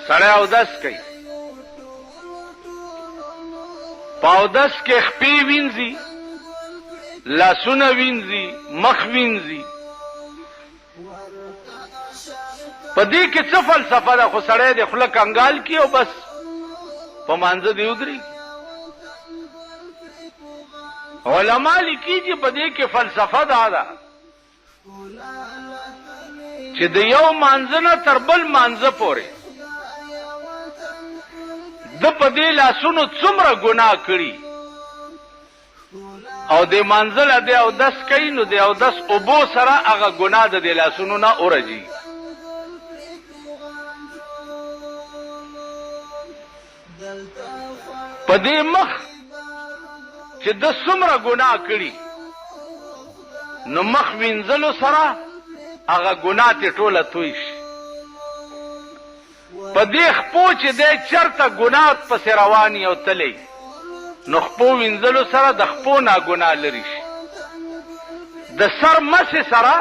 سړی اودس کوي، په اودس کې خپې وینځي، لاسونه وینځي، مخ وینځي. په دې کې څه فلسفه ده؟ خو سړی د خوله کنګال کي او بس په مانځه دی ودرېږي. علما لیکي چې په دې کې فلسفه دا ده چې د یو مانځه نه تر بل مانځه پورې د په دې لاسونو څومره ګناه کړي او د مانځه له دی اودس کوي، نو د اودس اوبو سره هغه ګناه د دې لاسونو نه اورځي. په دې مخ چې د څومره ګناه کړي، نو مخ وینځلو سره هغه ګناه ته ټوله توی شي. په دې خپو چې دی چرته ګناه پسې رواني او تلی، نو خپو وینځلو سره د خپو نه ګناه لري شي. د سر مسې سره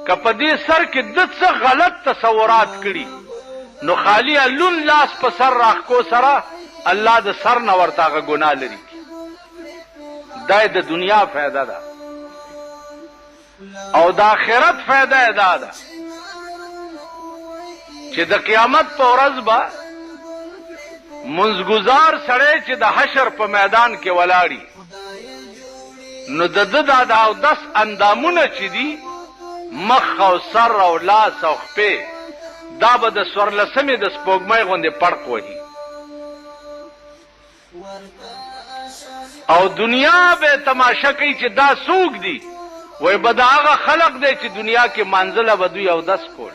که په دې سر کې د څه غلط تصورات کړي، نو خالی لون لاس په سر راخکو سره الله د سر نه ورته هغه ګناه لري. دا د دنیا فایده ده او د آخرت فایده دا ده چې د قیامت په ورځ به منځګزار سړی چې د حشر په میدان کې ولاړي، نو د ده دا د اودس اندامونه چې دي، مخ او سر او لاس او خپې، دا به د څوارلسمې د سپوږمۍ غوندې پړق وهي او دنیا به تماشا کوي چې دا څوک دي. وای به د هغه خلق دی چې دنیا کې منزله به دوی اودس کول.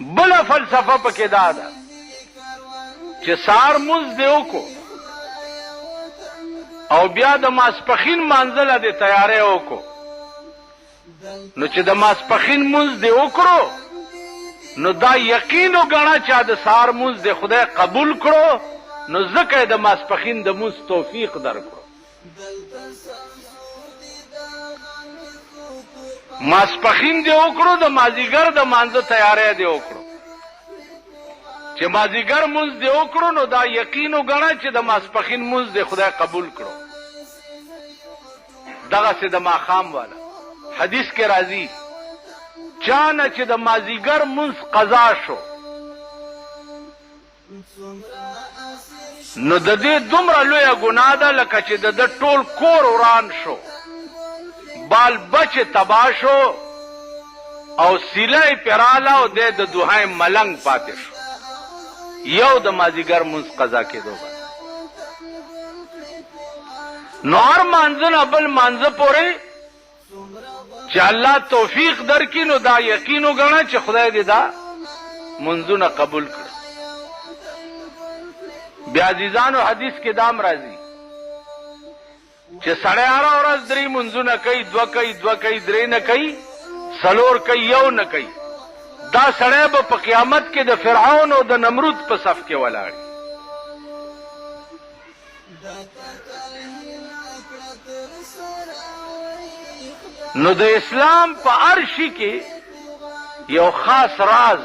بله فلسفه پکې دا ده چې سهار مونځ دی وکړو او بیا د ماسپښین منزله د تیاری وکړو، نو چې د ماسپښین مونځ دی وکړو، نو دا یقین وګڼه چې د سهار مونځ دی خدای قبول کړو، نو ځکه د ماسپښین د مونځ توفیق درکړو. ماسپښین دی وکړو، د مازیګر د مانځه تیاری دی وکړو. چې مازیګر مونځ دی وکړو، نو دا یقین وګڼه چې د ماسپښین مونځ دی خدای قبول کړو. دغسې د ماښام والا حدیث کې راځي، چانه چې د مازیګر مونځ قضا شو، نو د دې دومره لویه ګناه ده لکه چې د ده ټول کور وران شو، بال بچ تباه شو او سیله یې پراله او دی د دوهی ملنګ پاتې شو. یو د مازیګر مونځ قضا کېدو به نو هر مانځه نه بل مانځه پورې چې الله توفیق درکړي، نو دا یقین وګڼه چې خدای دې دا منځونه قبول کړي. بیا عزیزانو حدیث کې دام راځي چې سړی هره ورځ 3 منځونه کوي، 2 کوي، 2 کوي، 3 نه کوي، 4 کوي، 1 نه کوي. دا سړی به په قیامت کې د فرعون او د نمرود په صف کې ولاړي. نو د اسلام په هر شي کې یو خاص راز